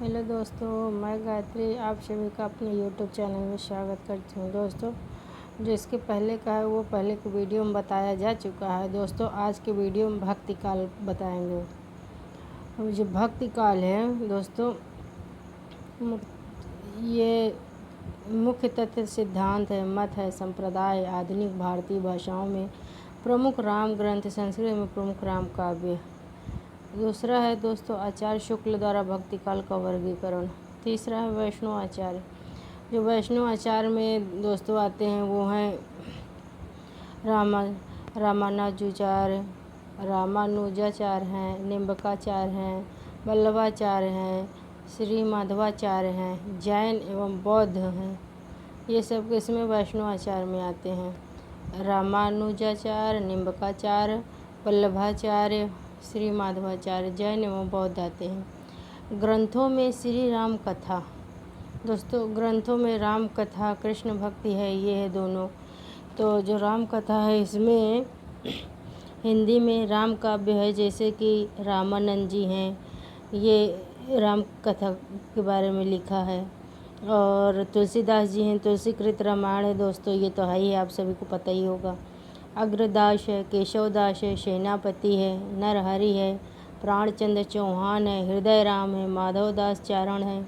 Hello दोस्तों, मैं गायत्री आप सभी का अपने यूट्यूब चैनल में स्वागत करती हूँ। दोस्तों, जो इसके पहले का है वो पहले के वीडियो में बताया जा चुका है। दोस्तों, आज के वीडियो में भक्ति काल बताएंगे। जो भक्ति काल है दोस्तों, ये मुख्य तथ्य सिद्धांत है, मत है, संप्रदाय आधुनिक भारतीय भाषाओं में प्रमुख राम ग्रंथ, संस्कृत में प्रमुख राम काव्य। दूसरा है दोस्तों आचार्य शुक्ल द्वारा भक्ति काल का वर्गीकरण। तीसरा है वैष्णव आचार्य। जो वैष्णव आचार्य में दोस्तों आते हैं वो हैं रामानुजाचार्य हैं, निम्बकाचार्य हैं, वल्लभाचार्य हैं, श्री माधवाचार्य हैं, जैन एवं बौद्ध हैं। ये सब इसमें वैष्णव आचार्य में आते हैं। रामानुजाचार्य, निम्बकाचार्य, वल्लभाचार्य, श्री माधवाचार्य, जैन एवं बौद्ध आते हैं। ग्रंथों में श्री राम कथा। दोस्तों, ग्रंथों में राम कथा कृष्ण भक्ति है, ये है दोनों। तो जो राम कथा है इसमें हिंदी में राम काव्य है, जैसे कि रामानंद जी हैं, ये राम कथा के बारे में लिखा है। और तुलसीदास जी हैं, तुलसीकृत रामायण है दोस्तों, ये तो है ही, आप सभी को पता ही होगा। अग्रदास है, केशवदास है, सेनापति है, नरहरि है, प्राणचंद्र चौहान है, हृदय राम है, माधवदास चारण है,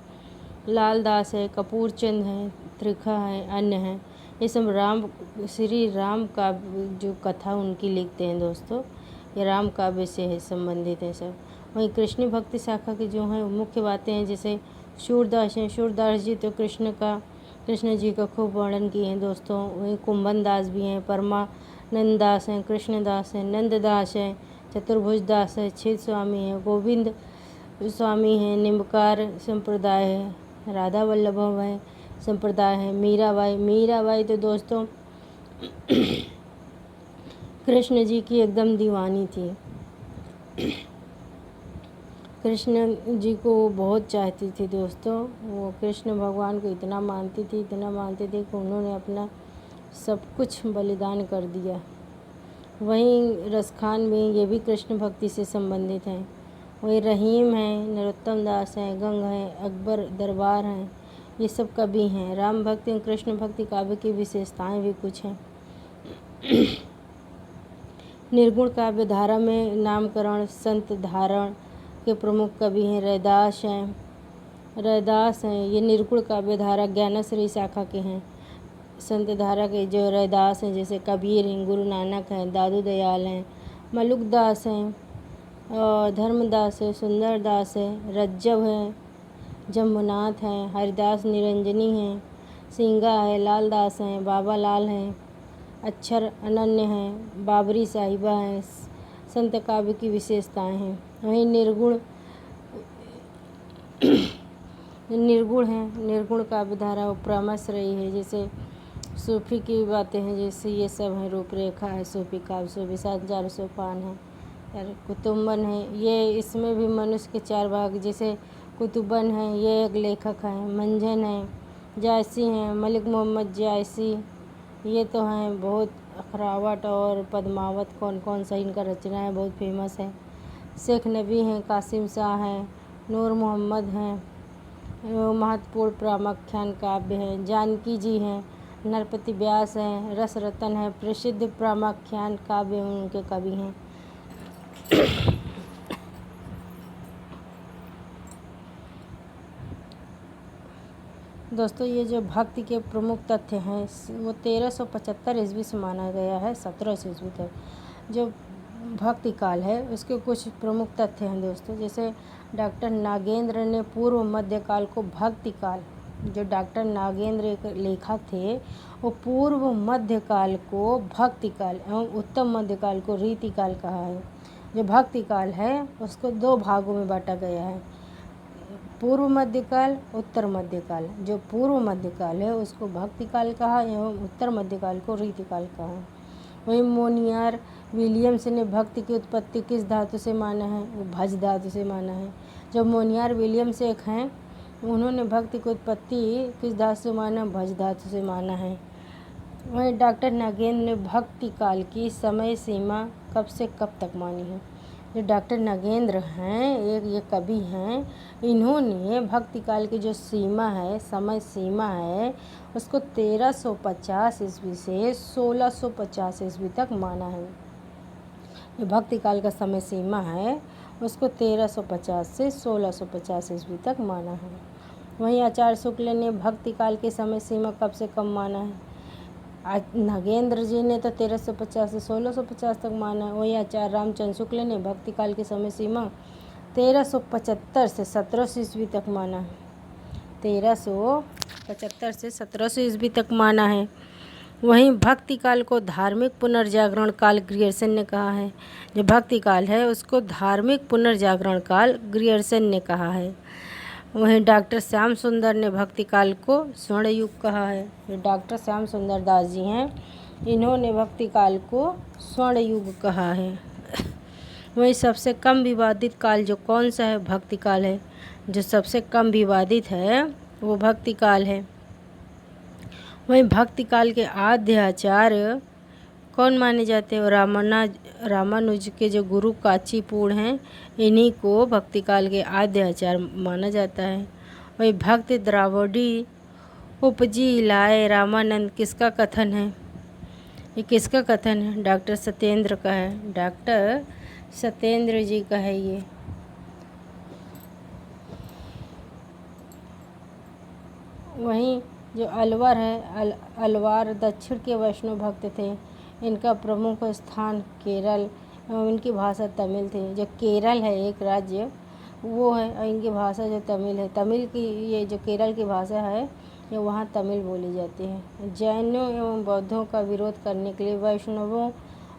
लालदास है, कपूरचंद है, त्रिखा है, अन्य हैं। ये सब राम श्री राम का जो कथा उनकी लिखते हैं दोस्तों, ये राम काव्य से है संबंधित है सब। वहीं कृष्ण भक्ति शाखा की जो हैं मुख्य बातें हैं, जैसे सूरदास हैं, सूरदास जी तो कृष्ण जी का खूब वर्णन किए हैं दोस्तों। वहीं कुंभन दास भी हैं, परमानंद हैं, कृष्णदास हैं, नंददास हैं, चतुर्भुज दास है, छिद स्वामी है, गोविंद स्वामी हैं, निम्बकार संप्रदाय है, राधा वल्लभ है संप्रदाय है, मीराबाई तो दोस्तों कृष्ण जी की एकदम दीवानी थी। कृष्ण जी को बहुत चाहती थी दोस्तों। वो कृष्ण भगवान को इतना मानती थी कि उन्होंने अपना सब कुछ बलिदान कर दिया। वहीं रसखान में ये भी कृष्ण भक्ति से संबंधित हैं। वहीं रहीम हैं, नरोत्तम दास हैं, गंग हैं, अकबर दरबार हैं, ये सब कवि हैं। राम भक्ति और कृष्ण भक्ति काव्य की विशेषताएं भी कुछ हैं। निर्गुण काव्य धारा में नामकरण संत धारण के प्रमुख कवि हैं, रैदास हैं। ये निर्गुण काव्य धारा ज्ञानश्री शाखा के हैं। संत धारा के जो रैदास हैं, जैसे कबीर हैं, गुरु नानक हैं, दादू दयाल हैं, मलुकदास हैं, और धर्मदास है, सुंदरदास है, रज्जव है, जम्बुनाथ हैं, हरिदास निरंजनी हैं, सिंगा है, लालदास हैं, बाबा लाल हैं, अक्षर अनन्य हैं, बाबरी साहिबा हैं। संत काव्य की विशेषताएं हैं। वहीं निर्गुण हैं, निर्गुण काव्य धारा उपरामाश्रयी है, जैसे सूफी की बातें हैं, जैसे ये सब है। रूपरेखा है सूफी काव्य, सूफी 7,400 सोपान है। कुतुबन है, ये इसमें भी मनुष्य के 4 भाग, जैसे कुतुबन है, ये एक लेखक हैं। मंझन है, जायसी हैं, मलिक मोहम्मद जायसी, ये तो हैं बहुत। अखरावट और पद्मावत कौन सा इनका रचना है, बहुत फेमस है। शेख नबी हैं, कासिम शाह हैं, नूर मोहम्मद हैं, महत्वपूर्ण प्रामाख्यान काव्य हैं। जानकी जी हैं, नरपति व्यास हैं, रस रतन है, प्रसिद्ध प्रामाख्यान काव्य उनके कवि हैं। दोस्तों, ये जो भक्ति के प्रमुख तथ्य हैं वो 1375 ईस्वी से माना गया है 1700 ईस्वी तक। जो भक्ति काल है उसके कुछ प्रमुख तथ्य हैं दोस्तों, जैसे डॉक्टर नागेंद्र ने पूर्व मध्य काल को भक्ति काल, जो डॉक्टर नागेंद्र एक लेखक थे, वो पूर्व मध्य काल को भक्ति काल एवं उत्तम मध्य काल को रीति काल कहा है। जो भक्ति काल है उसको 2 भागों में बांटा गया है, पूर्व मध्यकाल, उत्तर मध्यकाल। जो पूर्व मध्यकाल है उसको भक्ति काल कहा एवं उत्तर मध्यकाल को रीति काल कहा। वहीं मोनियार विलियम्स ने भक्ति की उत्पत्ति किस धातु से माना है, वो भज धातु से माना है। जो मोनियार विलियम्स एक हैं, उन्होंने भक्ति की उत्पत्ति किस धातु से माना, भज धातु से माना है। वहीं डॉक्टर नागेंद्र ने भक्ति काल की समय सीमा कब से कब तक मानी है। जो डॉक्टर नगेंद्र हैं, एक ये कवि हैं, इन्होंने भक्ति काल की जो सीमा है, समय सीमा है, उसको 1350 ईस्वी से 1650 ईस्वी तक माना है। जो भक्ति काल का समय सीमा है उसको 1350 से 1650 ईस्वी तक माना है। वहीं आचार्य शुक्ल ने भक्ति काल की समय सीमा कब से कब माना है? नगेंद्र जी ने तो 1350 से 1650 तक माना है। वहीं आचार्य रामचंद्र शुक्ल ने भक्ति काल की समय सीमा 1375 से 1700 ईस्वी तक माना है। 1375 से 1700 ईस्वी तक माना है। वहीं भक्ति काल को धार्मिक पुनर्जागरण काल ग्रियर्सन ने कहा है। जो भक्ति काल है उसको धार्मिक पुनर्जागरण काल ग्रियर्सन ने कहा है। वहीं डॉक्टर श्याम सुंदर ने भक्ति काल को स्वर्ण युग कहा है। जो डॉक्टर श्याम सुंदर दास जी हैं, इन्होंने भक्ति काल को स्वर्ण युग कहा है। वहीं सबसे कम विवादित काल जो कौन सा है? भक्ति काल है। जो सबसे कम विवादित है वो भक्ति काल है। वहीं भक्ति काल के आद्य आचार्य कौन माने जाते हैं? रामानुज के जो गुरु कांचीपुर हैं, इन्हीं को भक्ति काल के आद्य आचार्य माना जाता है। वही भक्ति द्रावड़ी उपजी लाए रामानंद किसका कथन है? ये किसका कथन है? डॉक्टर सत्येंद्र का है। डॉक्टर सत्येंद्र जी का है ये। वहीं जो अलवर है, अलवार दक्षिण के वैष्णव भक्त थे। इनका प्रमुख स्थान केरल, इनकी भाषा तमिल थी। जो केरल है एक राज्य, वो है, और इनकी भाषा जो तमिल है, तमिल की ये जो केरल की भाषा है, ये वहाँ तमिल बोली जाती है। जैनों एवं बौद्धों का विरोध करने के लिए वैष्णवों,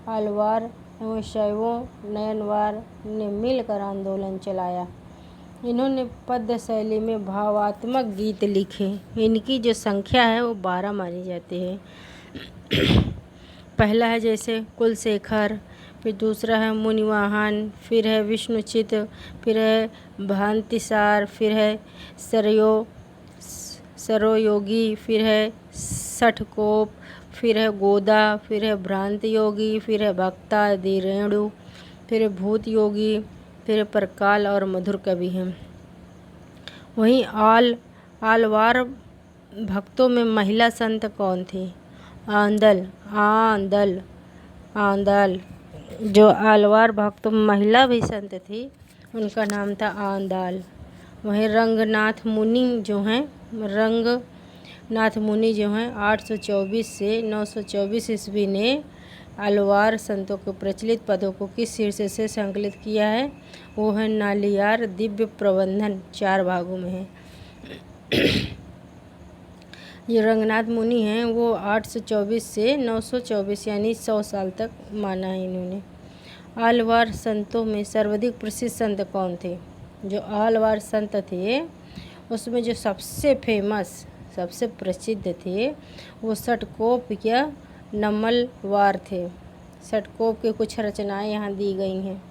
अलवार एवं शैवों, नयनवार ने मिलकर आंदोलन चलाया। इन्होंने पद्य शैली में भावात्मक गीत लिखे। इनकी जो संख्या है वो 12 मानी जाती है। पहला है जैसे कुलशेखर, फिर दूसरा है मुनिवाहन, फिर है विष्णुचित, फिर है भांतिसार, फिर है सरोयोगी, फिर है सठकोप, फिर है गोदा, फिर है भ्रांत योगी, फिर है भक्तादि रेणु, फिर है भूत योगी, फिर परकाल और मधुर कवि हैं। वहीं आलवार भक्तों में महिला संत कौन थी? आंदल। जो आलवार भक्तों में महिला भी संत थी, उनका नाम था आंदाल। वहीं रंगनाथ मुनि जो हैं 824 से 924 ईस्वी ने अलवार संतों के प्रचलित पदों को किस शीर्षक से संकलित किया है? वो है नालियार दिव्य प्रबंधन, 4 भागों में है। ये रंगनाथ मुनि हैं, वो 824 से 924 यानी 100 साल तक माना है इन्होंने। आलवार संतों में सर्वाधिक प्रसिद्ध संत कौन थे? जो आलवार संत थे उसमें जो सबसे फेमस, सबसे प्रसिद्ध थे वो सटकोप या नमलवार थे। सटकोप के कुछ रचनाएं यहाँ दी गई हैं।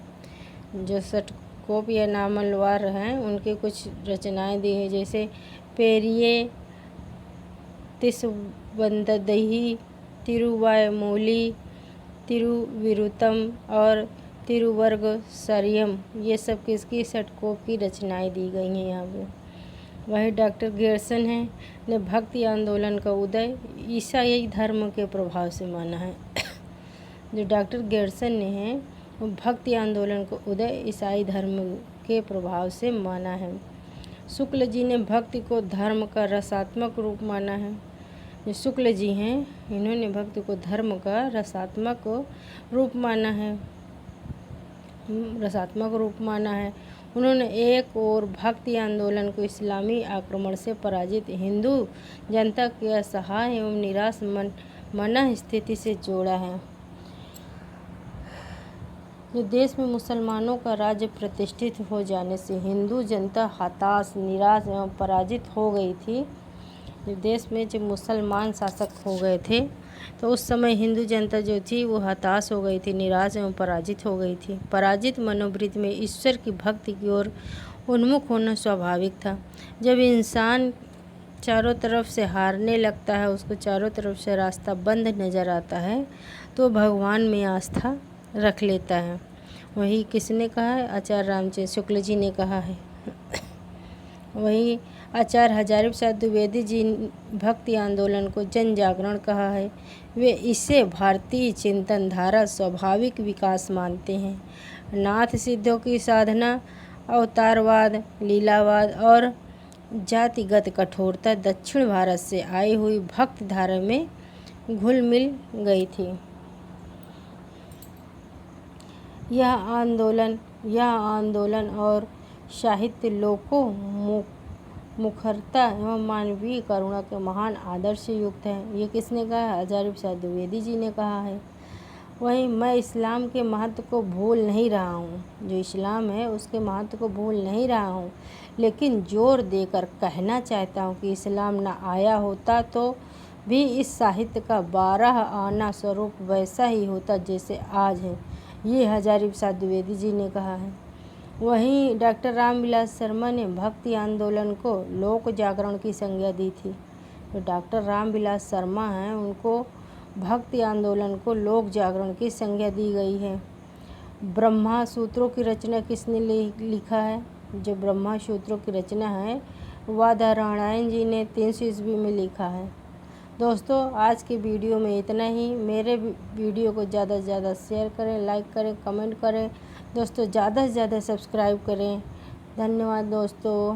जो सटकोप या नामलवार हैं उनके कुछ रचनाएं दी हैं, जैसे पेरिये तिसवंददही, तिरुवायमोली, तिरुविरुतम और तिरुवर्ग सरियम, ये सब किसकी? सटकोप की रचनाएं दी गई हैं यहाँ पे। वही डॉक्टर गियर्सन हैं ने भक्ति आंदोलन का उदय ईसाई धर्म के प्रभाव से माना है। जो डॉक्टर गियर्सन ने हैं वो भक्ति आंदोलन को उदय ईसाई धर्म के प्रभाव से माना है। शुक्ल जी ने भक्ति को धर्म का रसात्मक रूप माना है। जो शुक्ल जी हैं इन्होंने भक्ति को धर्म का रसात्मक रूप माना है। उन्होंने एक और भक्ति आंदोलन को इस्लामी आक्रमण से पराजित हिंदू जनता की असहाय एवं निराश मन स्थिति से जोड़ा है। जो देश में मुसलमानों का राज्य प्रतिष्ठित हो जाने से हिंदू जनता हताश, निराश एवं पराजित हो गई थी। जो देश में जब मुसलमान शासक हो गए थे तो उस समय हिंदू जनता जो थी वो हताश हो गई थी, निराश एवं पराजित हो गई थी। पराजित मनोवृत्ति में ईश्वर की भक्ति की ओर उन्मुख होना स्वाभाविक था। जब इंसान चारों तरफ से हारने लगता है, उसको चारों तरफ से रास्ता बंद नज़र आता है, तो भगवान में आस्था रख लेता है। वही किसने कहा है? आचार्य रामचंद्र शुक्ल जी ने कहा है। वही आचार्य हजारी प्रसाद द्विवेदी जी भक्ति आंदोलन को जन जागरण कहा है। वे इसे भारतीय चिंतन धारा स्वाभाविक विकास मानते हैं। नाथ सिद्धों की साधना, अवतारवाद, लीलावाद और जातिगत कठोरता दक्षिण भारत से आई हुई भक्ति धारा में घुल मिल गई थी। यह आंदोलन और साहित्य लोकों मुखरता एवं मानवीय करुणा के महान आदर्श से युक्त है। ये किसने कहा है? हजारी प्रसाद द्विवेदी जी ने कहा है। वहीं मैं इस्लाम के महत्व को भूल नहीं रहा हूँ, जो इस्लाम है उसके महत्व को भूल नहीं रहा हूँ, लेकिन जोर देकर कहना चाहता हूँ कि इस्लाम न आया होता तो भी इस साहित्य का 12 आना स्वरूप वैसा ही होता जैसे आज है। ये हजारी प्रसाद द्विवेदी जी ने कहा है। वहीं डॉक्टर रामविलास शर्मा ने भक्ति आंदोलन को लोक जागरण की संज्ञा दी थी। तो डॉक्टर रामविलास शर्मा हैं, उनको भक्ति आंदोलन को लोक जागरण की संज्ञा दी गई है। ब्रह्मा सूत्रों की रचना किसने लिखा है? जो ब्रह्मा सूत्रों की रचना है वादरायण जी ने 300 ईस्वी में लिखा है। दोस्तों, आज के वीडियो में इतना ही। मेरे वीडियो को ज़्यादा से ज़्यादा शेयर करें, लाइक करें, कमेंट करें। दोस्तों, ज़्यादा से ज़्यादा सब्सक्राइब करें। धन्यवाद दोस्तों।